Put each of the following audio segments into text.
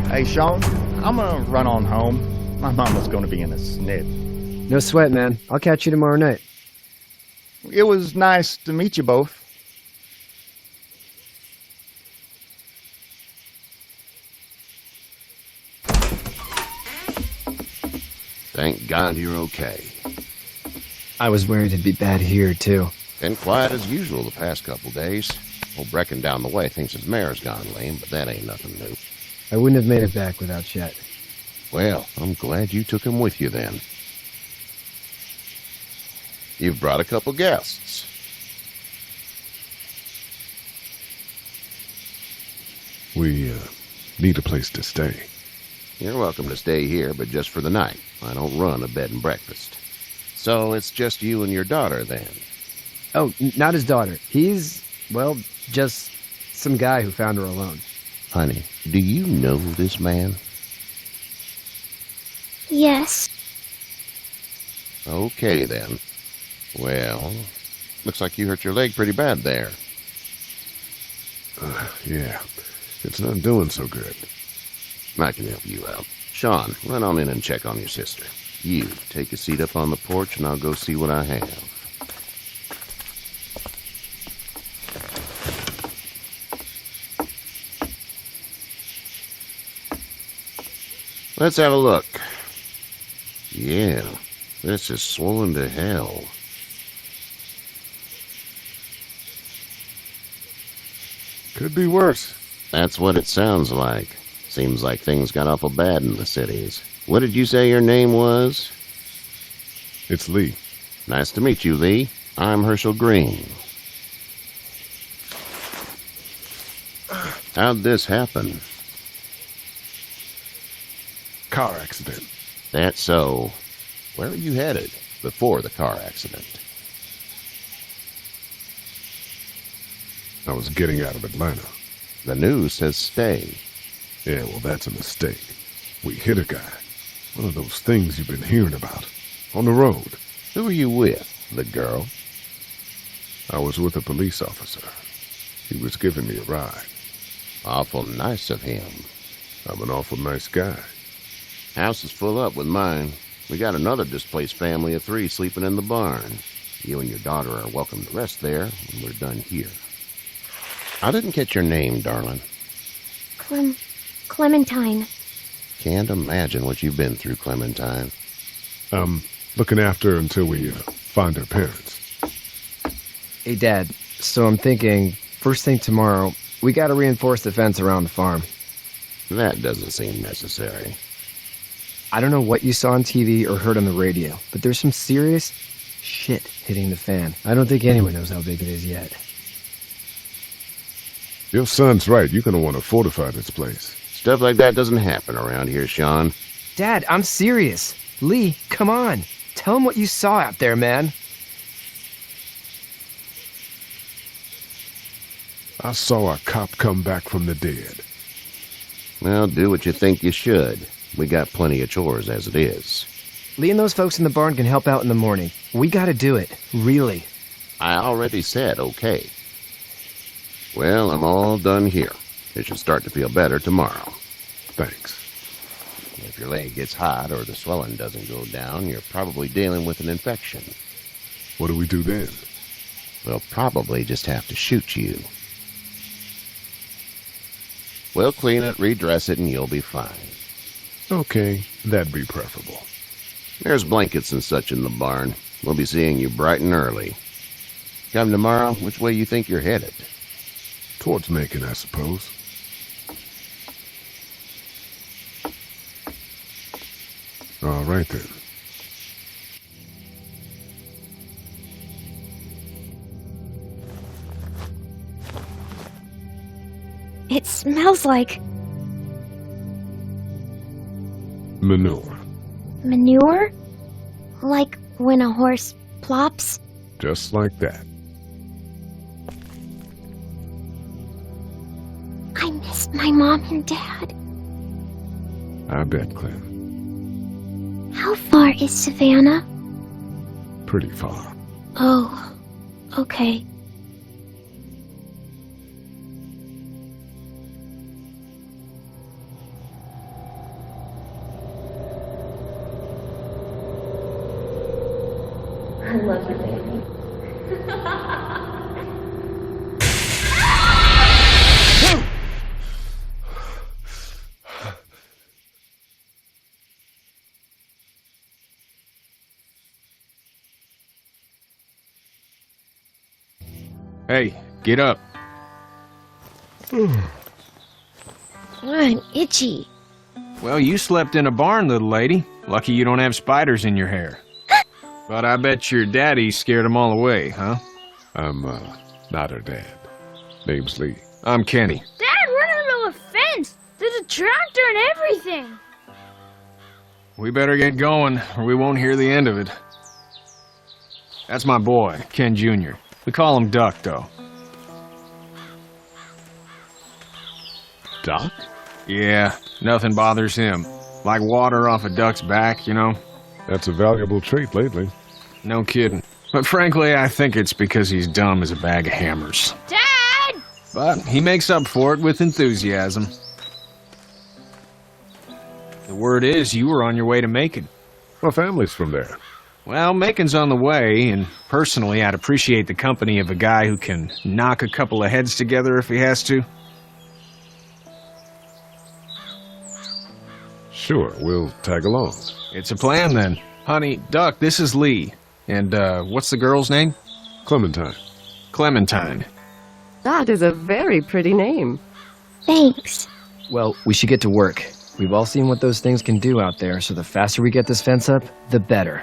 Hey, Sean, I'm gonna run on home. My mama's gonna be in a snit. No sweat, man. I'll catch you tomorrow night. It was nice to meet you both. Thank God you're okay. I was worried it'd be bad here, too. Been quiet as usual the past couple days. Old Brecken down the way thinks his mare's gone lame, but that ain't nothing new. I wouldn't have made it back without Chet. Well, I'm glad you took him with you then. You've brought a couple guests. We need a place to stay. You're welcome to stay here, but just for the night. I don't run a bed and breakfast. So it's just you and your daughter then? Oh, not his daughter. He's, well, just some guy who found her alone. Honey, do you know this man? Yes. Okay, then. Well, looks like you hurt your leg pretty bad there. Yeah, it's not doing so good. I can help you out. Sean, run on in and check on your sister. You, take a seat up on the porch and I'll go see what I have. Let's have a look. Yeah, this is swollen to hell. Could be worse. That's what it sounds like. Seems like things got awful bad in the cities. What did you say your name was? It's Lee. Nice to meet you, Lee. I'm Herschel Green. How'd this happen? Car accident. That's so. Where were you headed before the car accident? I was getting out of Atlanta. The news says stay. Yeah, well, that's a mistake. We hit a guy. One of those things you've been hearing about. On the road. Who were you with? The girl? I was with a police officer. He was giving me a ride. Awful nice of him. I'm an awful nice guy. House is full up with mine. We got another displaced family of 3 sleeping in the barn. You and your daughter are welcome to rest there when we're done here. I didn't catch your name, darling. Clementine. Can't imagine what you've been through, Clementine. Looking after her until we find her parents. Hey, Dad, so I'm thinking, first thing tomorrow, we gotta reinforce the fence around the farm. That doesn't seem necessary. I don't know what you saw on TV or heard on the radio, but there's some serious shit hitting the fan. I don't think anyone knows how big it is yet. Your son's right. You're gonna want to fortify this place. Stuff like that doesn't happen around here, Sean. Dad, I'm serious. Lee, come on. Tell him what you saw out there, man. I saw a cop come back from the dead. Well, do what you think you should. We got plenty of chores as it is. Lee and those folks in the barn can help out in the morning. We gotta do it. Really. I already said okay. Well, I'm all done here. It should start to feel better tomorrow. Thanks. If your leg gets hot or the swelling doesn't go down, you're probably dealing with an infection. What do we do then? We'll probably just have to shoot you. We'll clean it, redress it, and you'll be fine. Okay, that'd be preferable. There's blankets and such in the barn. We'll be seeing you bright and early. Come tomorrow, which way you think you're headed? Towards Macon, I suppose. All right, then. It smells like Manure. manure? Like when a horse plops? Just like that. I miss my mom and dad. I bet, Clem. How far is Savannah? Pretty far. Oh, okay. love your baby. Hey, get up. I'm itchy. Well, you slept in a barn, little lady. Lucky you don't have spiders in your hair. But I bet your daddy scared them all away, huh? I'm, not her dad. Name's Lee. I'm Kenny. Dad, we're in the middle of a fence. There's a tractor and everything. We better get going, or we won't hear the end of it. That's my boy, Ken Jr. We call him Duck, though. Doc? Yeah, nothing bothers him. Like water off a duck's back, you know? That's a valuable trait lately. No kidding. But frankly, I think it's because he's dumb as a bag of hammers. Dad! But he makes up for it with enthusiasm. The word is you were on your way to Macon. My family's from there. Well, Macon's on the way, and personally, I'd appreciate the company of a guy who can knock a couple of heads together if he has to. Sure, we'll tag along. It's a plan, then. Honey, Duck, this is Lee. And, what's the girl's name? Clementine. Clementine. That is a very pretty name. Thanks. Well, we should get to work. We've all seen what those things can do out there, so the faster we get this fence up, the better.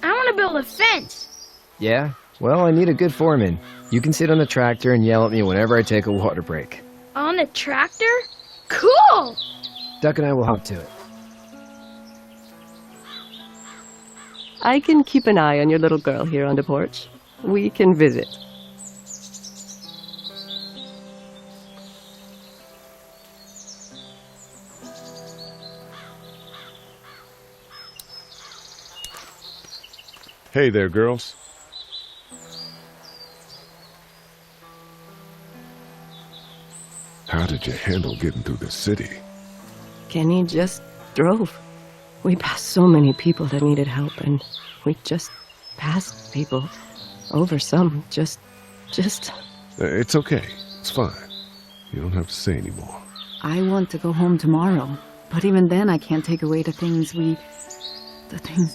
I want to build a fence. Yeah? Well, I need a good foreman. You can sit on the tractor and yell at me whenever I take a water break. On the tractor? Cool! Duck and I will hop to it. I can keep an eye on your little girl here on the porch. We can visit. Hey there, girls. How did you handle getting through the city? Kenny just drove. We passed so many people that needed help, and we just passed people. Over some, just... It's okay. It's fine. You don't have to say anymore. I want to go home tomorrow, but even then I can't take away the things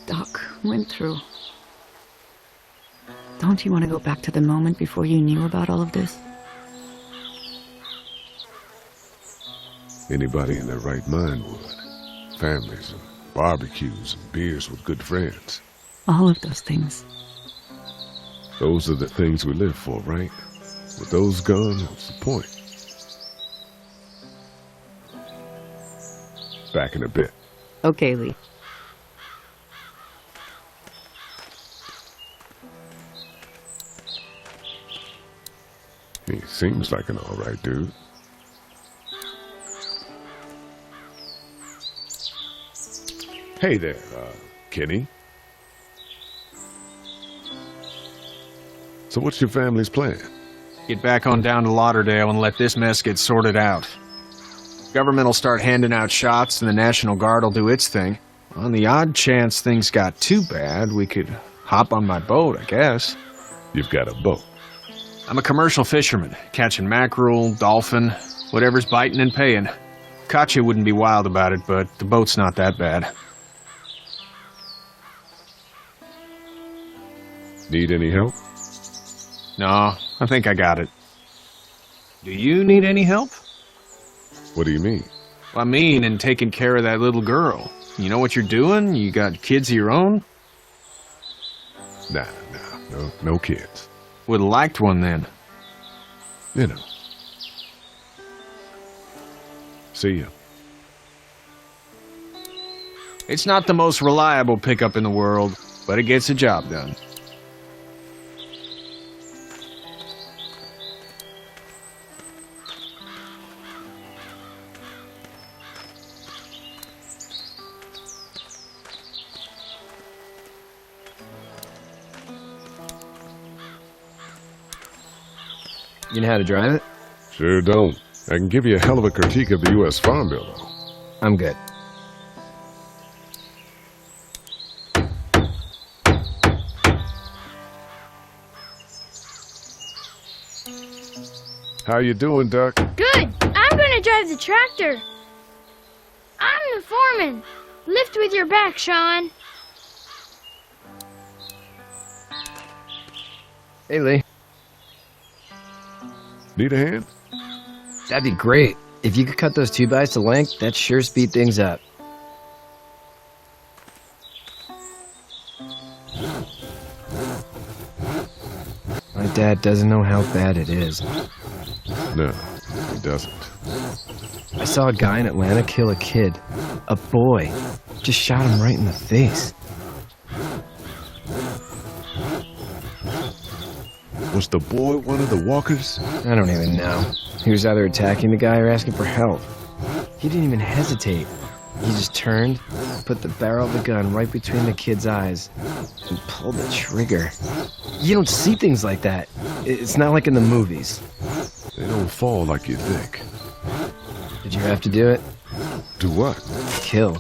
Doc went through. Don't you want to go back to the moment before you knew about all of this? Anybody in their right mind would. Families and barbecues and beers with good friends. All of those things. Those are the things we live for, right? With those gone, what's the point? Back in a bit. Okay, Lee. He seems like an all-right dude. Hey there, Kenny. So what's your family's plan? Get back on down to Lauderdale and let this mess get sorted out. Government will start handing out shots and the National Guard will do its thing. On the odd chance things got too bad, we could hop on my boat, I guess. You've got a boat. I'm a commercial fisherman, catching mackerel, dolphin, whatever's biting and paying. Katya wouldn't be wild about it, but the boat's not that bad. Need any help? No, I think I got it. Do you need any help? What do you mean? I mean, in taking care of that little girl. You know what you're doing? You got kids of your own? Nah, no kids. Would've liked one then. You know. See ya. It's not the most reliable pickup in the world, but it gets the job done. You know how to drive it? Sure don't. I can give you a hell of a critique of the U.S. Farm Bill, though. I'm good. How you doing, Duck? Good. I'm gonna drive the tractor. I'm the foreman. Lift with your back, Sean. Hey, Lee. Need a hand? That'd be great. If you could cut those 2x to length, that'd sure speed things up. My dad doesn't know how bad it is. No, he doesn't. I saw a guy in Atlanta kill a kid. A boy. Just shot him right in the face. Was the boy one of the walkers? I don't even know. He was either attacking the guy or asking for help. He didn't even hesitate. He just turned, put the barrel of the gun right between the kid's eyes, and pulled the trigger. You don't see things like that. It's not like in the movies. They don't fall like you think. Did you have to do it? Do what? Kill.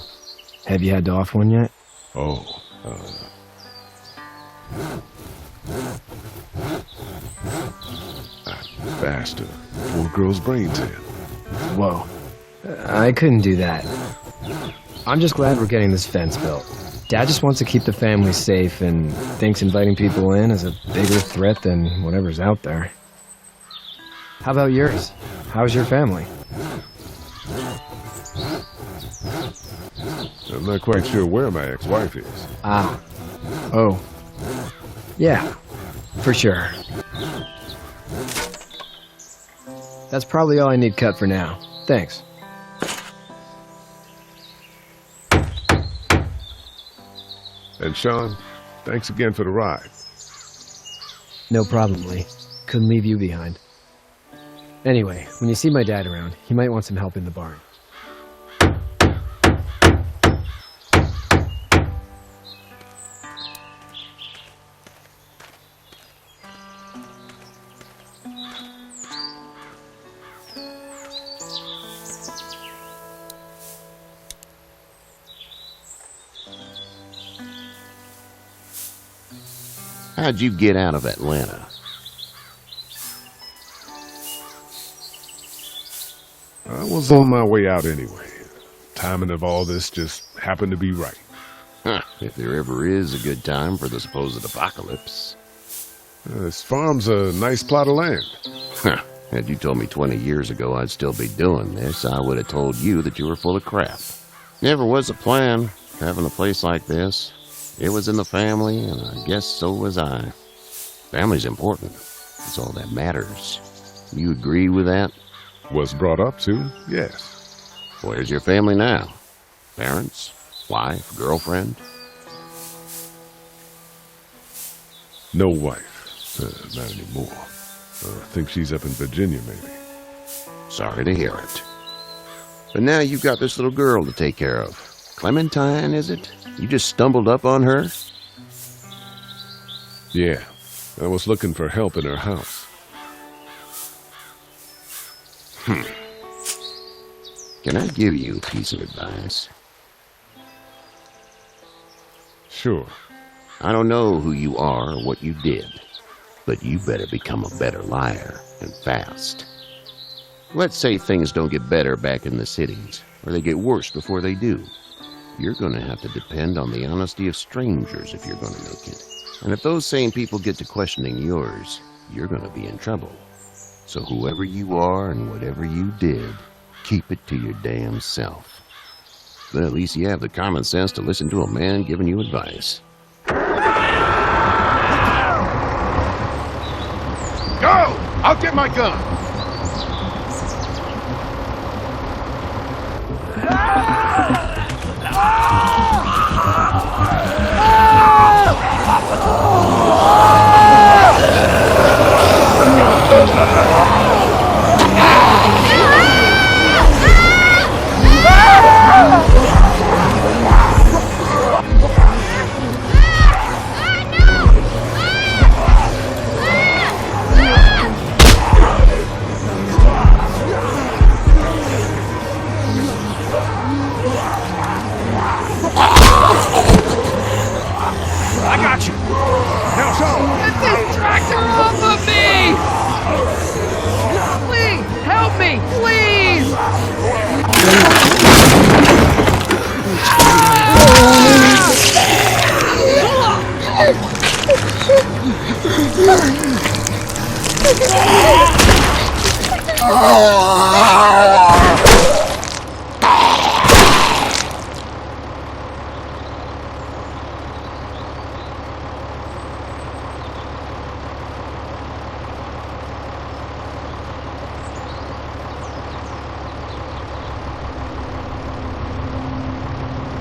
Have you had to off one yet? Oh, that bastard. Poor girl's brains in. Whoa. I couldn't do that. I'm just glad we're getting this fence built. Dad just wants to keep the family safe and thinks inviting people in is a bigger threat than whatever's out there. How about yours? How's your family? I'm not quite sure where my ex-wife is. Ah. Oh. Yeah. For sure. That's probably all I need cut for now. Thanks. And Sean, thanks again for the ride. No problem, Lee. Couldn't leave you behind. Anyway, when you see my dad around, he might want some help in the barn. How'd you get out of Atlanta? I was on my way out anyway. Timing of all this just happened to be right. Huh, if there ever is a good time for the supposed apocalypse. This farm's a nice plot of land. Huh, had you told me 20 years ago I'd still be doing this, I would have told you that you were full of crap. Never was a plan, having a place like this. It was in the family, and I guess so was I. Family's important. It's all that matters. You agree with that? Was brought up to, yes. Where's your family now? Parents? Wife? Girlfriend? No wife. Not anymore. I think she's up in Virginia, maybe. Sorry to hear it. But now you've got this little girl to take care of. Clementine, is it? You just stumbled up on her? Yeah. I was looking for help in her house. Can I give you a piece of advice? Sure. I don't know who you are or what you did, but you better become a better liar, and fast. Let's say things don't get better back in the cities, or they get worse before they do. You're going to have to depend on the honesty of strangers if you're going to make it. And if those same people get to questioning yours, you're going to be in trouble. So whoever you are and whatever you did, keep it to your damn self. But at least you have the common sense to listen to a man giving you advice. Go! I'll get my gun!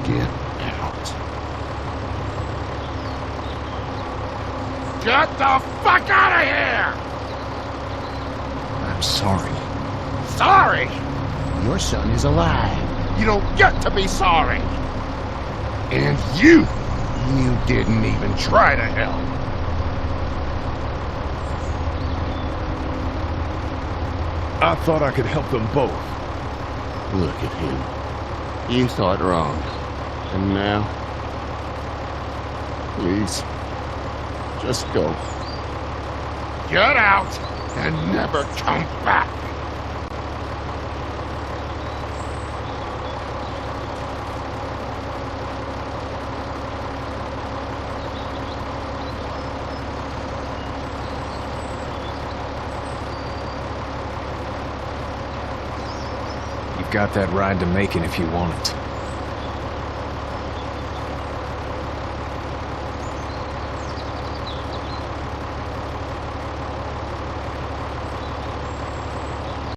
Get out. Get the fuck out of here! I'm sorry. Sorry? Your son is alive. You don't get to be sorry. And you didn't even try to help. I thought I could help them both. Look at him. You thought wrong. And now? Please, just go. Get out and never come back. You've got that ride to Macon if you want it.